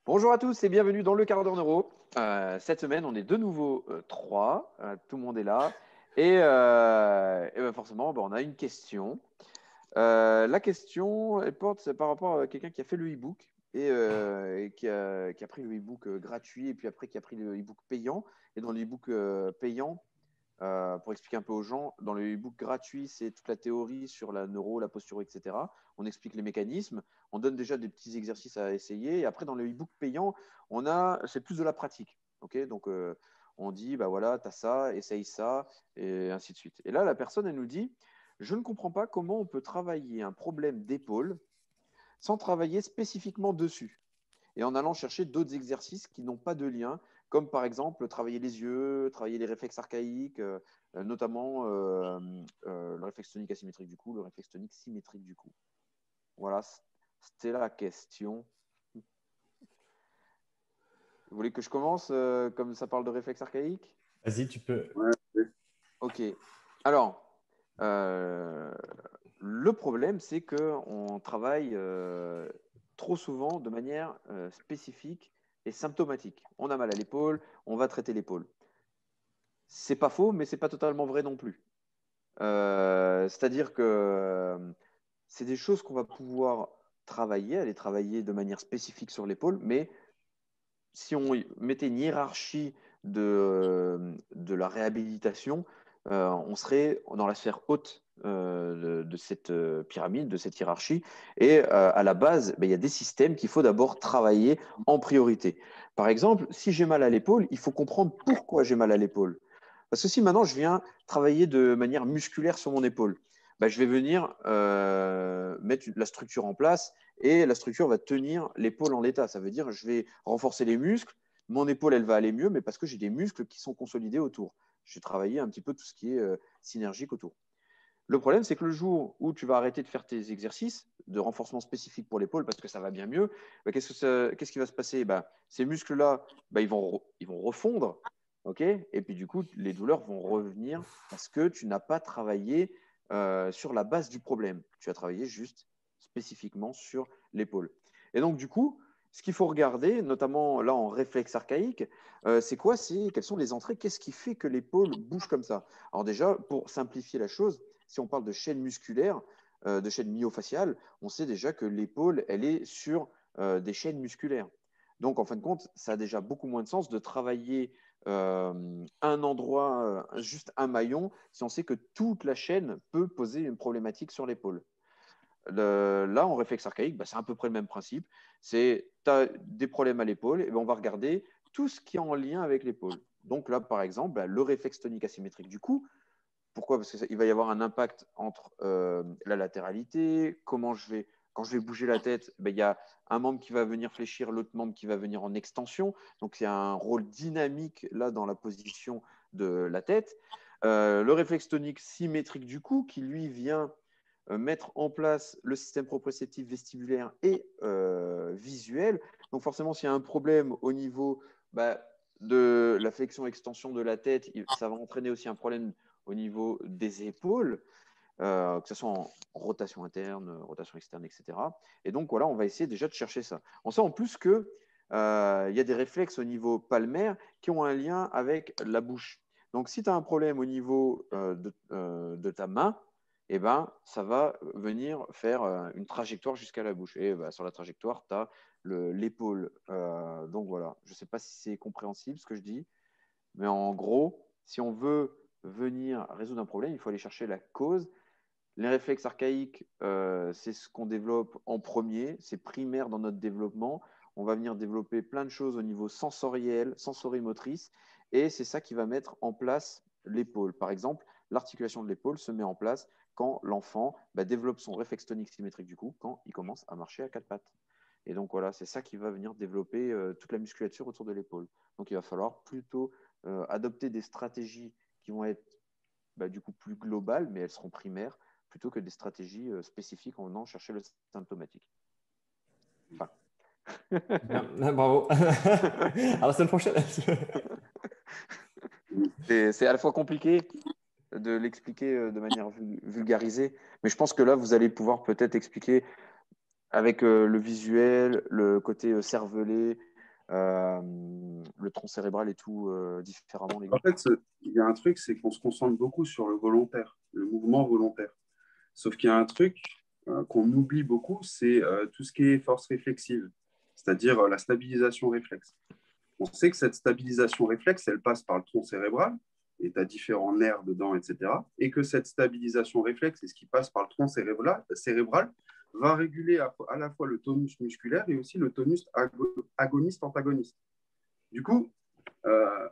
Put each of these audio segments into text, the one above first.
Bonjour à tous et bienvenue dans le quart d'heure neuro. Cette semaine, on est de nouveau trois. Tout le monde est là. Et ben forcément, on a une question. La question, elle porte c'est par rapport à quelqu'un qui a fait le e-book et qui a pris le e-book gratuit et puis après qui a pris le e-book payant. Et dans le e-book payant, pour expliquer un peu aux gens, dans le e-book gratuit, c'est toute la théorie sur la neuro, la posture, etc. On explique les mécanismes, on donne déjà des petits exercices à essayer. Et après, dans le e-book payant, c'est plus de la pratique. Okay, donc, on dit, bah voilà, tu as ça, essaye ça, et ainsi de suite. Et là, la personne, elle nous dit, je ne comprends pas comment on peut travailler un problème d'épaule sans travailler spécifiquement dessus et en allant chercher d'autres exercices qui n'ont pas de lien, comme par exemple travailler les yeux, travailler les réflexes archaïques, notamment le réflexe tonique asymétrique du cou, le réflexe tonique symétrique du cou. Voilà, c'était la question. Vous voulez que je commence comme ça parle de réflexe archaïque? Vas-y, tu peux. Ouais, ouais. Ok. Alors, le problème, c'est qu'on travaille trop souvent de manière spécifique et symptomatique. On a mal à l'épaule, on va traiter l'épaule. C'est pas faux, mais c'est pas totalement vrai non plus. C'est-à-dire que c'est des choses qu'on va pouvoir travailler, aller travailler de manière spécifique sur l'épaule, mais si on mettait une hiérarchie de la réhabilitation, on serait dans la sphère haute de cette pyramide, de cette hiérarchie. Et à la base, il y a des systèmes qu'il faut d'abord travailler en priorité. Par exemple, si j'ai mal à l'épaule, il faut comprendre pourquoi j'ai mal à l'épaule. Parce que si maintenant je viens travailler de manière musculaire sur mon épaule, je vais venir mettre la structure en place et la structure va tenir l'épaule en l'état. Ça veut dire que je vais renforcer les muscles, mon épaule elle va aller mieux, mais parce que j'ai des muscles qui sont consolidés autour. Je vais travailler un petit peu tout ce qui est synergique autour. Le problème, c'est que le jour où tu vas arrêter de faire tes exercices de renforcement spécifique pour l'épaule parce que ça va bien mieux, qu'est-ce qui va se passer? Ces muscles-là, ils vont refondre, okay, et puis du coup, les douleurs vont revenir parce que tu n'as pas travaillé sur la base du problème. Tu as travaillé juste spécifiquement sur l'épaule. Et donc, du coup, ce qu'il faut regarder, notamment là en réflexe archaïque, c'est quoi? Quelles sont les entrées? Qu'est-ce qui fait que l'épaule bouge comme ça? Alors déjà, pour simplifier la chose, si on parle de chaîne musculaire, de chaîne myofaciale, on sait déjà que l'épaule, elle est sur des chaînes musculaires. Donc, en fin de compte, ça a déjà beaucoup moins de sens de travailler un endroit, juste un maillon, si on sait que toute la chaîne peut poser une problématique sur l'épaule. Là, en réflexe archaïque, c'est à peu près le même principe. C'est tu as des problèmes à l'épaule, et on va regarder tout ce qui est en lien avec l'épaule. Donc là, par exemple, le réflexe tonique asymétrique du cou. Pourquoi? Parce qu'il va y avoir un impact entre la latéralité, quand je vais bouger la tête, il y a un membre qui va venir fléchir, l'autre membre qui va venir en extension. Donc, il y a un rôle dynamique là dans la position de la tête. Le réflexe tonique symétrique du cou qui, lui, vient mettre en place le système proprioceptif vestibulaire et visuel. Donc forcément, s'il y a un problème au niveau de la flexion-extension de la tête, ça va entraîner aussi un problème au niveau des épaules, que ce soit en rotation interne, rotation externe, etc. Et donc voilà, on va essayer déjà de chercher ça. On sait en plus qu'il y a des réflexes au niveau palmaire qui ont un lien avec la bouche. Donc si tu as un problème au niveau de ta main, ça va venir faire une trajectoire jusqu'à la bouche. Et sur la trajectoire, tu as l'épaule. Donc voilà, je ne sais pas si c'est compréhensible ce que je dis, mais en gros, si on veut venir résoudre un problème, il faut aller chercher la cause. Les réflexes archaïques, c'est ce qu'on développe en premier, c'est primaire dans notre développement. On va venir développer plein de choses au niveau sensoriel, sensorimotrice, et c'est ça qui va mettre en place l'épaule. Par exemple, l'articulation de l'épaule se met en place quand l'enfant développe son réflexe tonique symétrique du cou, quand il commence à marcher à quatre pattes. Et donc voilà, c'est ça qui va venir développer toute la musculature autour de l'épaule. Donc il va falloir plutôt adopter des stratégies qui vont être du coup plus globales, mais elles seront primaires, plutôt que des stratégies spécifiques en venant chercher le symptomatique. Enfin. Bien, bravo. À la semaine prochaine. C'est à la fois compliqué de l'expliquer de manière vulgarisée, mais je pense que là, vous allez pouvoir peut-être expliquer avec le visuel, le côté cervelé, le tronc cérébral et tout différemment, les En gars? fait, il y a un truc, c'est qu'on se concentre beaucoup sur le volontaire, le mouvement volontaire. Sauf qu'il y a un truc qu'on oublie beaucoup, c'est tout ce qui est force réflexive, c'est-à-dire la stabilisation réflexe. On sait que cette stabilisation réflexe, elle passe par le tronc cérébral, et tu as différents nerfs dedans, etc. Et que cette stabilisation réflexe, et ce qui passe par le tronc cérébral va réguler à la fois le tonus musculaire et aussi le tonus agoniste-antagoniste. Du coup,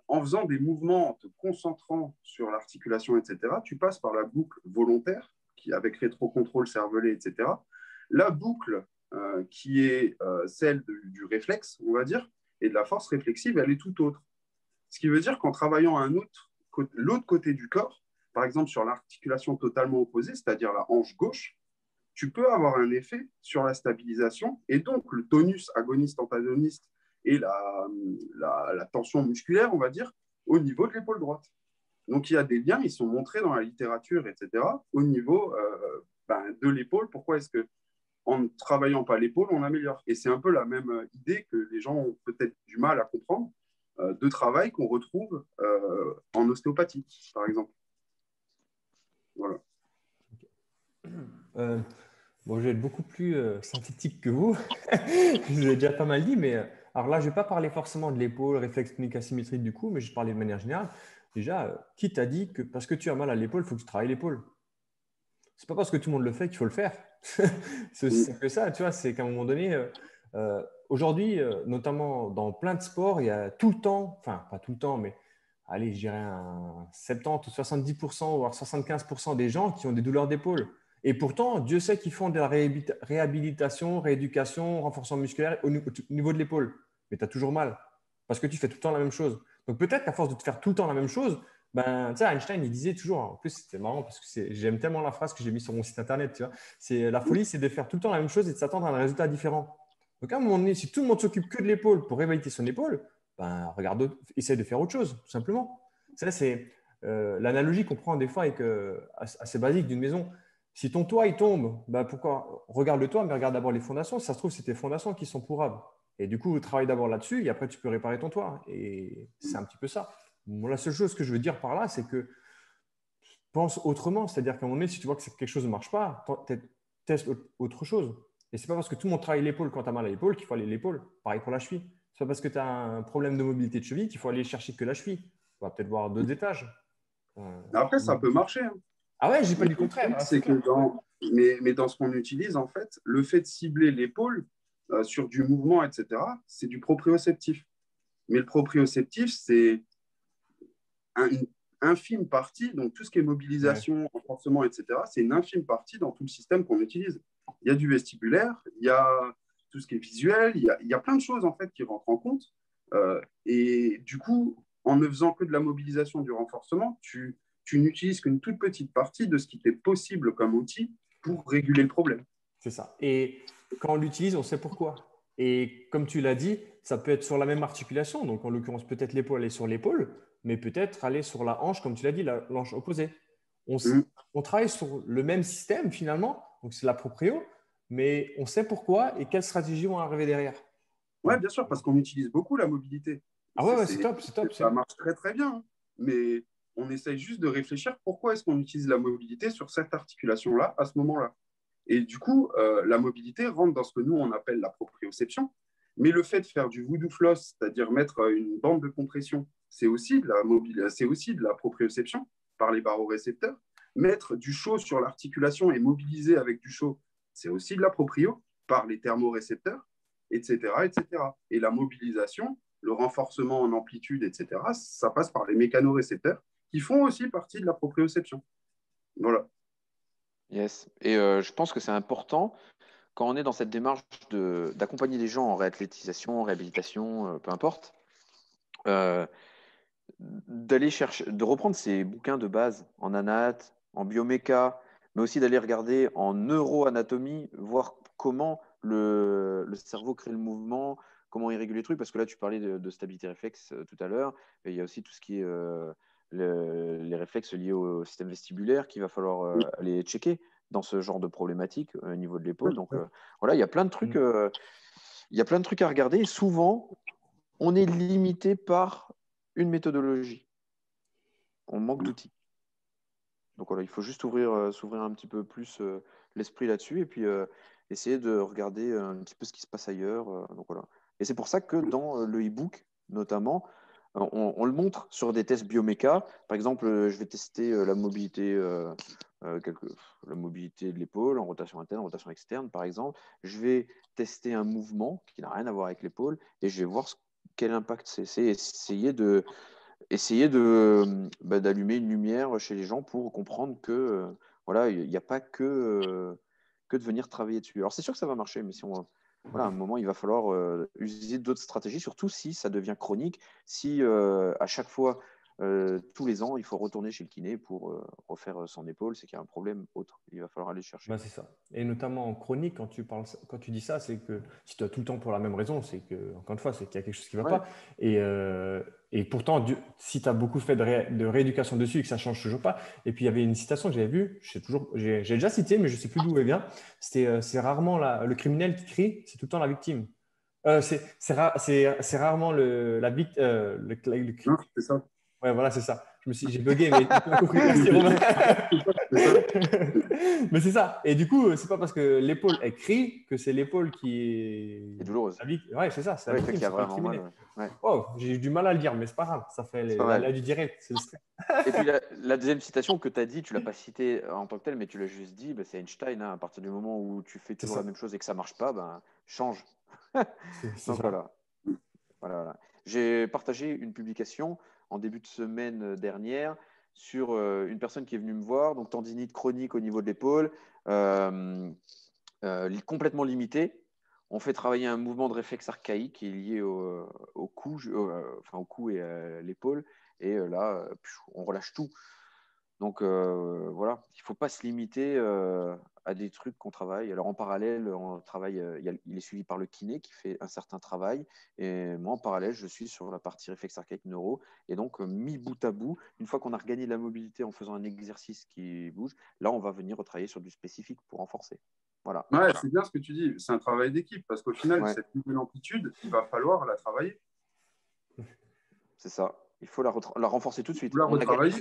en faisant des mouvements, en te concentrant sur l'articulation, etc., tu passes par la boucle volontaire, qui, avec rétrocontrôle cervelé, etc. La boucle qui est celle du réflexe, on va dire, et de la force réflexive, elle est tout autre. Ce qui veut dire qu'en travaillant à l'autre côté du corps, par exemple sur l'articulation totalement opposée, c'est-à-dire la hanche gauche, tu peux avoir un effet sur la stabilisation et donc le tonus agoniste-antagoniste et la tension musculaire, on va dire, au niveau de l'épaule droite. Donc il y a des liens, ils sont montrés dans la littérature, etc., au niveau de l'épaule. Pourquoi est-ce que en ne travaillant pas l'épaule, on améliore? Et c'est un peu la même idée que les gens ont peut-être du mal à comprendre de travail qu'on retrouve en ostéopathie, par exemple. Voilà. Bon, je vais être beaucoup plus synthétique que vous. Je vous ai déjà pas mal dit, mais alors là, je ne vais pas parler forcément de l'épaule, réflexe tonique asymétrique du coup, mais je vais parler de manière générale. Déjà, qui t'a dit que parce que tu as mal à l'épaule, il faut que tu travailles l'épaule? C'est pas parce que tout le monde le fait qu'il faut le faire. C'est aussi simple que ça, tu vois. C'est qu'à un moment donné, aujourd'hui, notamment dans plein de sports, il y a tout le temps, enfin pas tout le temps, mais allez, je dirais un 70 ou 70%, voire 75% des gens qui ont des douleurs d'épaule. Et pourtant, Dieu sait qu'ils font de la réhabilitation, rééducation, renforcement musculaire au niveau de l'épaule. Mais tu as toujours mal parce que tu fais tout le temps la même chose. Donc peut-être qu'à force de te faire tout le temps la même chose, ben, tu sais, Einstein, il disait toujours, en plus, c'était marrant parce que j'aime tellement la phrase que j'ai mise sur mon site internet, tu vois. C'est la folie, c'est de faire tout le temps la même chose et de s'attendre à un résultat différent. Donc, à un moment donné, si tout le monde s'occupe que de l'épaule pour réhabiliter son épaule, ben, regarde, essaie de faire autre chose, tout simplement. Ça, c'est l'analogie qu'on prend des fois avec, assez basique d'une maison. Si ton toit, il tombe, ben, pourquoi? Regarde le toit, mais regarde d'abord les fondations. Si ça se trouve, c'est tes fondations qui sont pourrables. Et du coup, travaille d'abord là-dessus et après, tu peux réparer ton toit. Et c'est un petit peu ça. Bon, la seule chose que je veux dire par là, c'est que pense autrement. C'est-à-dire qu'à un moment donné, si tu vois que quelque chose ne marche pas, teste autre chose. Et ce n'est pas parce que tout le monde travaille l'épaule quand tu as mal à l'épaule qu'il faut aller l'épaule. Pareil pour la cheville. Ce n'est pas parce que tu as un problème de mobilité de cheville qu'il faut aller chercher que la cheville. On va peut-être voir d'autres étages. Après, ça peut marcher. Hein. Ah ouais, j'ai pas Mais dit le contraire. le truc, Ah, c'est c'est clair. que mais dans ce qu'on utilise, en fait, le fait de cibler l'épaule sur du mouvement, etc., c'est du proprioceptif. Mais le proprioceptif, c'est une infime partie, donc tout ce qui est Ouais, mobilisation, renforcement, etc., c'est une infime partie dans tout le système qu'on utilise. Il y a du vestibulaire, il y a tout ce qui est visuel, il y a plein de choses en fait qui rentrent en compte. Et du coup, en ne faisant que de la mobilisation, du renforcement, tu n'utilises qu'une toute petite partie de ce qui t'est possible comme outil pour réguler le problème. c'est ça. Et quand on l'utilise, on sait pourquoi. Et comme tu l'as dit, ça peut être sur la même articulation. Donc, en l'occurrence, peut-être l'épaule aller sur l'épaule, mais peut-être aller sur la hanche, comme tu l'as dit, la hanche opposée. On, Mmh. on travaille sur le même système finalement, donc c'est la proprio, mais on sait pourquoi et quelles stratégies vont arriver derrière. Ouais, Donc, bien sûr, parce qu'on utilise beaucoup la mobilité. ah ouais, ouais, c'est top, c'est top. Ça marche très très bien, hein. Mais on essaye juste de réfléchir pourquoi est-ce qu'on utilise la mobilité sur cette articulation-là à ce moment-là. Et du coup, la mobilité rentre dans ce que nous on appelle la proprioception. Mais le fait de faire du voodoo floss, c'est-à-dire mettre une bande de compression, c'est aussi de la proprioception par les barorécepteurs. Mettre du chaud sur l'articulation et mobiliser avec du chaud, c'est aussi de la proprio par les thermorécepteurs, etc., etc. Et la mobilisation, le renforcement en amplitude, etc., ça passe par les mécanorécepteurs qui font aussi partie de la proprioception. Voilà. Yes. Et je pense que c'est important quand on est dans cette démarche d'accompagner les gens en réathlétisation, en réhabilitation, peu importe, euh, d'aller chercher, de reprendre ces bouquins de base en anat, en bioméca, mais aussi d'aller regarder en neuroanatomie, voir comment le cerveau crée le mouvement, comment il régule les trucs, parce que là, tu parlais de stabilité réflexe tout à l'heure, et il y a aussi tout ce qui est les réflexes liés au système vestibulaire qu'il va falloir aller checker dans ce genre de problématique au niveau de l'épaule. Donc voilà, il y a plein de trucs, il y a plein de trucs à regarder, et souvent, on est limité par une méthodologie. On manque d'outils. Donc voilà, il faut juste s'ouvrir un petit peu plus l'esprit là-dessus et puis essayer de regarder un petit peu ce qui se passe ailleurs. Donc voilà. Et c'est pour ça que dans le e-book, notamment, on le montre sur des tests bioméca. Par exemple, je vais tester la mobilité de l'épaule en rotation interne, en rotation externe, par exemple. Je vais tester un mouvement qui n'a rien à voir avec l'épaule et je vais voir quel impact c'est. C'est essayer d'allumer une lumière chez les gens pour comprendre que voilà, il n'y a pas que de venir travailler dessus. Alors c'est sûr que ça va marcher, mais si voilà, à un moment, il va falloir user d'autres stratégies, surtout si ça devient chronique, si à chaque fois, tous les ans, il faut retourner chez le kiné pour refaire son épaule, c'est qu'il y a un problème autre. Il va falloir aller chercher. Bah, c'est ça. Et notamment en chronique, quand tu dis ça, c'est que si tu as tout le temps pour la même raison, c'est que, encore une fois, c'est qu'il y a quelque chose qui ne va pas. Et pourtant, si tu as beaucoup fait de rééducation dessus et que ça ne change toujours pas. Et puis, il y avait une citation que j'avais vue, j'ai déjà cité, mais je ne sais plus d'où elle vient. C'est rarement le criminel qui crie, c'est tout le temps la victime. C'est rarement la victime. Non, c'est ça. Ouais, voilà, c'est ça. J'ai bugué, mais tu as compris. Merci, Romain. Mais c'est ça. Et du coup, c'est pas parce que l'épaule est crie que c'est l'épaule qui est douloureuse. Ouais, c'est ça. C'est la victime, qui a vraiment mal. Ouais. Oh, j'ai eu du mal à le dire, mais c'est pas grave. Ça fait la du direct. C'est le stress. Et puis la deuxième citation que tu as dit, tu ne l'as pas citée en tant que telle, mais tu l'as juste dit, c'est Einstein. Hein, à partir du moment où tu fais toujours la même chose et que ça ne marche pas, change. Donc voilà. J'ai partagé une publication en début de semaine dernière sur une personne qui est venue me voir, donc tendinite chronique au niveau de l'épaule, complètement limitée. On fait travailler un mouvement de réflexe archaïque qui est lié au cou, au cou et à l'épaule. Et là, on relâche tout. Donc voilà, il ne faut pas se limiter à des trucs qu'on travaille. Alors en parallèle, on travaille, il est suivi par le kiné qui fait un certain travail. Et moi, en parallèle, je suis sur la partie réflexe archaïque neuro. Et donc, mis bout à bout, une fois qu'on a regagné de la mobilité en faisant un exercice qui bouge, là, on va venir retravailler sur du spécifique pour renforcer. Voilà. Ouais, c'est bien ce que tu dis. C'est un travail d'équipe parce qu'au final, cette nouvelle amplitude, il va falloir la travailler. C'est ça. Il faut la renforcer tout de suite. Il faut la retravailler.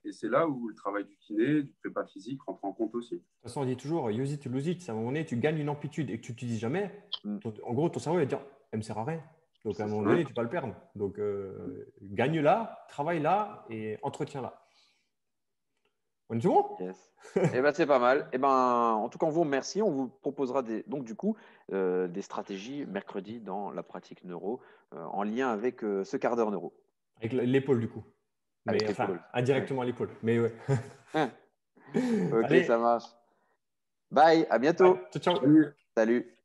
Et c'est là où le travail du kiné, du prépa physique rentre en compte aussi. De toute façon, on dit toujours use it to lose it. À un moment donné, tu gagnes une amplitude et que tu n'utilises jamais. En gros, ton cerveau va dire elle ne me sert à rien. Donc à un moment donné, tu ne vas pas le perdre. Donc gagne-la, travaille-la et entretiens-la. On est tout bon? Yes. C'est pas mal. En tout cas, on vous remercie. On vous proposera des stratégies mercredi dans la pratique neuro en lien avec ce quart d'heure neuro. Avec l'épaule, du coup. Mais indirectement à l'épaule. Mais ouais. Ok, allez. Ça marche. Bye, à bientôt. Ciao, ciao. Salut. Salut.